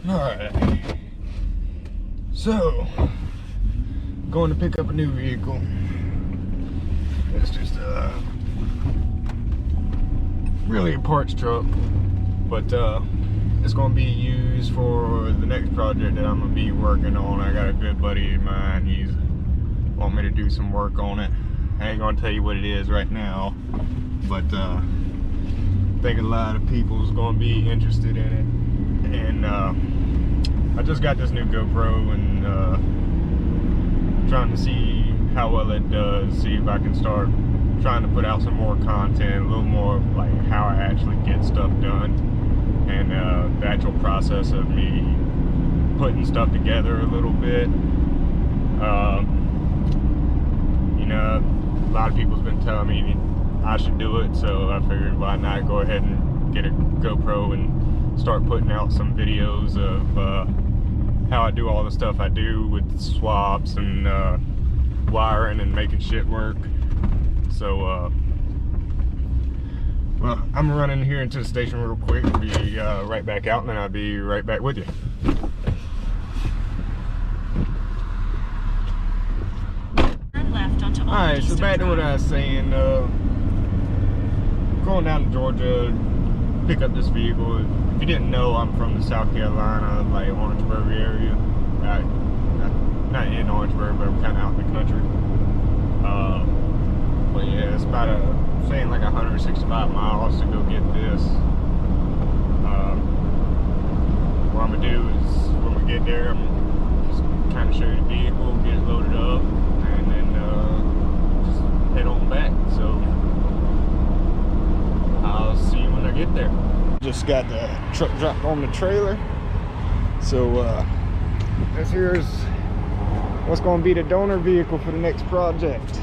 Alright. So, going to pick up a new vehicle. It's just really a parts truck, but it's going to be used for the next project that I'm going to be working on. I got a good buddy of mine. He's want me to do some work on it. I ain't going to tell you what it is right now, but I think a lot of people's going to be interested in it. And I just got this new GoPro and trying to see how well it does, see if I can start trying to put out some more content, a little more like how I actually get stuff done, and the actual process of me putting stuff together a little bit. You know, a lot of people's been telling me I should do it, so I figured why not go ahead and get a GoPro and start putting out some videos of how I do all the stuff I do with the swaps and wiring and making shit work. So well, I'm running here into the station real quick. I'll be right back out, and then I'll be right back with you. Alright, so back to what I was saying. Going down to Georgia, pick up this vehicle. If you didn't know, I'm from the South Carolina, like Orangeburg area. Not in Orangeburg, but I'm kind of out in the country. But yeah, it's about saying like 165 miles to go get this. What I'm gonna do is when we get there, I'm just kind of show you the vehicle, get it loaded up, and then just head on back. So I'll see you when I get there. Just got the truck dropped on the trailer. So this here's what's going to be the donor vehicle for the next project.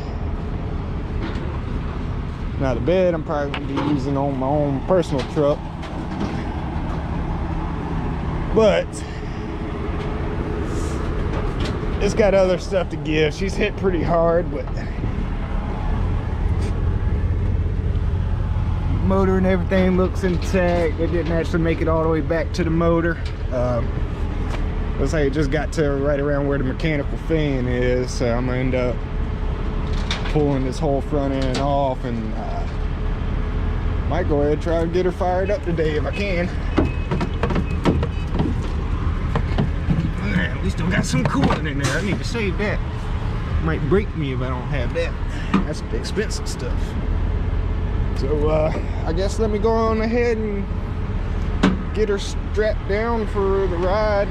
Now the bed I'm probably going to be using on my own personal truck, but it's got other stuff to give. She's hit pretty hard, but motor and everything looks intact. They didn't actually make it all the way back to the motor. Looks like it just got to right around where the mechanical fan is, so I'm gonna end up pulling this whole front end off, and might go ahead and try and get her fired up today if I can. At least I've got some coolant in there. I need to save that. Might break me if I don't have that. That's the expensive stuff. So I guess let me go on ahead and get her strapped down for the ride.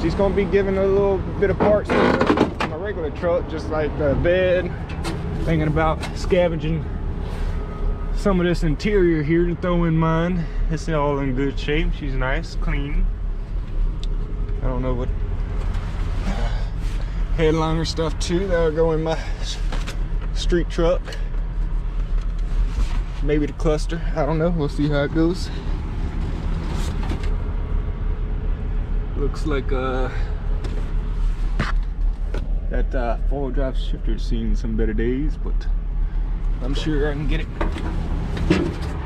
She's gonna be giving a little bit of parts to my regular truck, just like the bed. Thinking about scavenging some of this interior here to throw in mine. It's all in good shape. She's nice, clean. I don't know what headliner stuff too that'll go in my street truck. Maybe the cluster, I don't know, we'll see how it goes. Looks like that four-wheel drive shifter's seen some better days, but I'm sure I can get it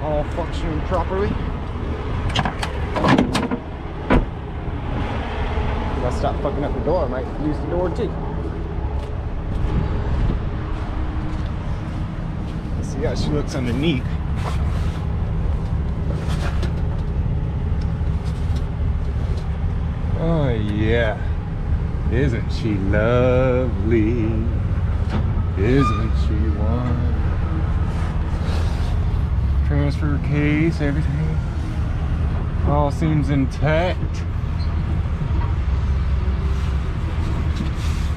all functioning properly. If I stop fucking up the door, I might use the door too. See how she looks underneath. Oh yeah, isn't she lovely? Isn't she one? Transfer case, everything all seems intact.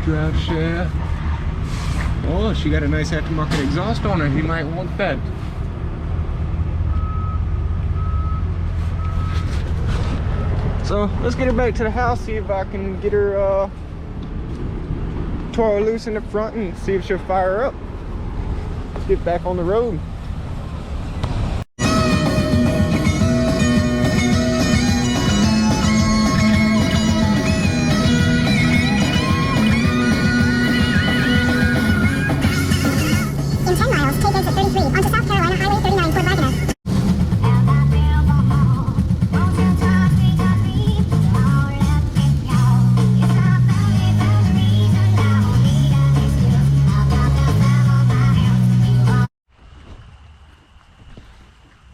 Drive shaft. Oh, she got a nice aftermarket exhaust on her. He might want that. So let's get her back to the house, see if I can get her tore her loose in the front and see if she'll fire her up. Let's get back on the road. In 10 miles, take exit 33 onto South Carolina Highway 39 toward Wagoner.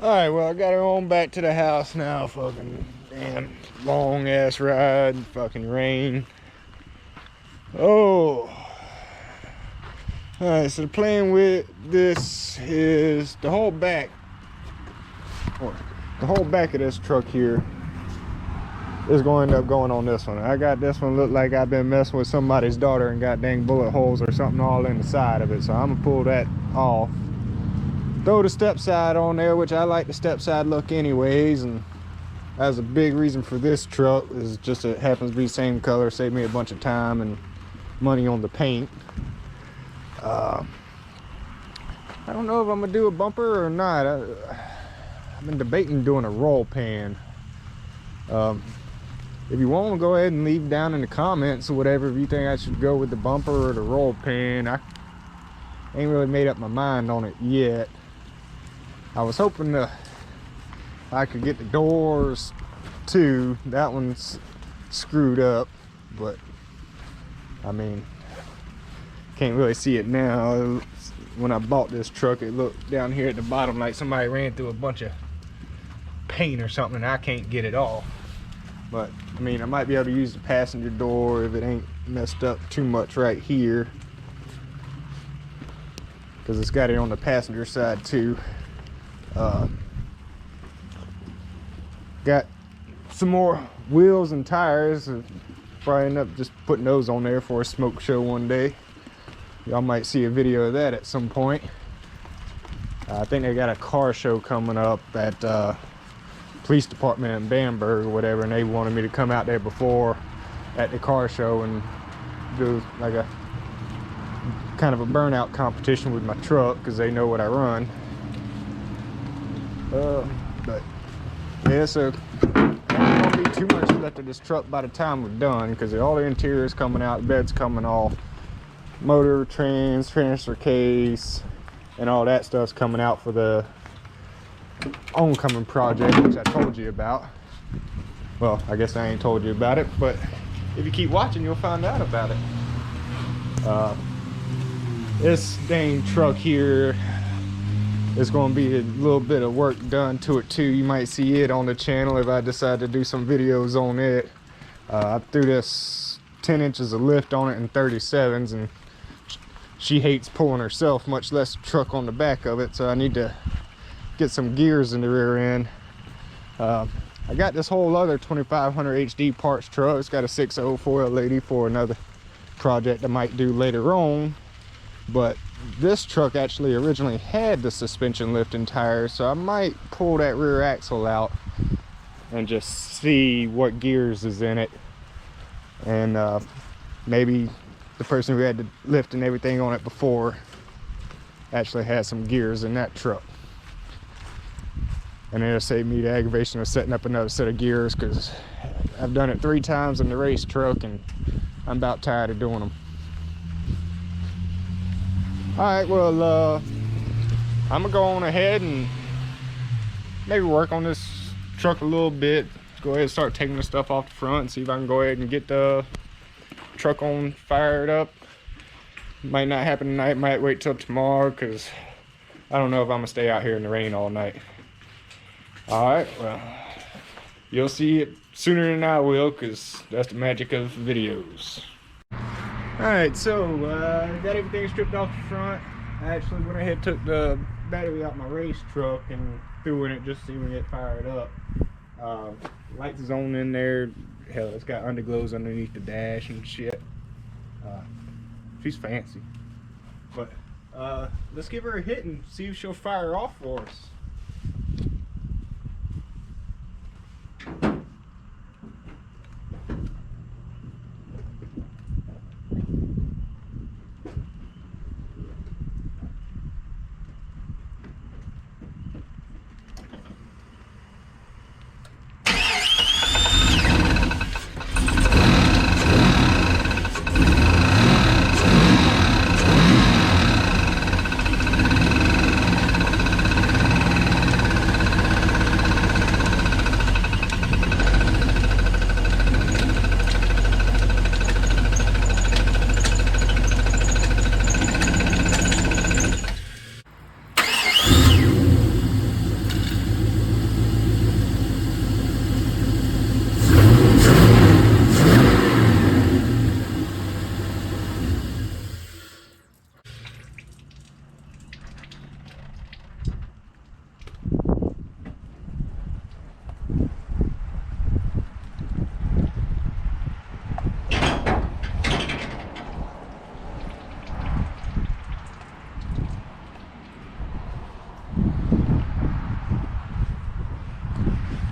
Alright, well, I got her on back to the house now. Fucking damn long ass ride, fucking rain. Oh. Alright, so the plan with this is the whole back, or the whole back of this truck here is going to end up going on this one. I got this one look like I've been messing with somebody's daughter and got dang bullet holes or something all in the side of it, so I'm gonna pull that off. Throw the step side on there, which I like the step side look anyways, and that's a big reason for this truck is just it happens to be the same color, save me a bunch of time and money on the paint. I don't know if I'm gonna do a bumper or not. I've been debating doing a roll pan. If you want to go ahead and leave down in the comments or whatever if you think I should go with the bumper or the roll pan. I ain't really made up my mind on it yet. I was hoping I could get the doors too. That one's screwed up, but I mean, can't really see it now. When I bought this truck, it looked down here at the bottom like somebody ran through a bunch of paint or something and I can't get it off. But I mean, I might be able to use the passenger door if it ain't messed up too much right here, because it's got it on the passenger side too. Got some more wheels and tires. Probably end up just putting those on there for a smoke show one day. Y'all might see a video of that at some point. I think they got a car show coming up at police department in Bamberg or whatever, and they wanted me to come out there before at the car show and do like a kind of a burnout competition with my truck because they know what I run. But yeah, so there won't be too much left of this truck by the time we're done, because all the interior is coming out, the bed's coming off, motor, transfer case, and all that stuff's coming out for the oncoming project, which I told you about. Well, I guess I ain't told you about it, but if you keep watching, you'll find out about it. This dang truck here is going to be a little bit of work done to it too. You might see it on the channel if I decide to do some videos on it. I threw this 10 inches of lift on it in 37s, and she hates pulling herself, much less the truck on the back of it, so I need to get some gears in the rear end. I got this whole other 2500 HD parts truck. It's got a 6.0 4L80 for another project I might do later on, but this truck actually originally had the suspension lift and tires, so I might pull that rear axle out and just see what gears is in it, and maybe the person who had the lift and everything on it before actually had some gears in that truck, and it'll save me the aggravation of setting up another set of gears, because I've done it 3 times in the race truck and I'm about tired of doing them. Alright, well, I'm gonna go on ahead and maybe work on this truck a little bit. Go ahead and start taking the stuff off the front and see if I can go ahead and get the truck on fired up. Might not happen tonight, might wait till tomorrow, because I don't know if I'm gonna stay out here in the rain all night. Alright, well, you'll see it sooner than I will, because that's the magic of videos. Alright, so got everything stripped off the front. I actually went ahead and took the battery out my race truck and threw in it just to see when it fired up. Lights is on in there. Hell, it's got underglows underneath the dash and shit. She's fancy. But let's give her a hit and see if she'll fire off for us.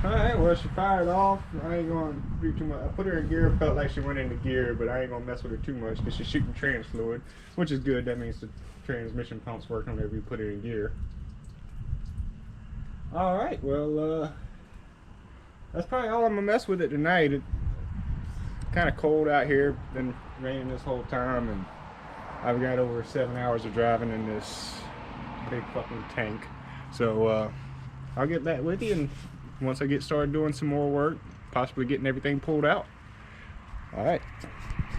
Alright, well, she fired off. I ain't gonna do too much. I put her in gear, felt like she went into gear, but I ain't gonna mess with her too much because she's shooting trans fluid, which is good. That means the transmission pump's working whenever you put her in gear. Alright, well, that's probably all I'm gonna mess with it tonight. It's kind of cold out here, been raining this whole time, and I've got over 7 hours of driving in this big fucking tank. So, I'll get that with you, and once I get started doing some more work, possibly getting everything pulled out. All right.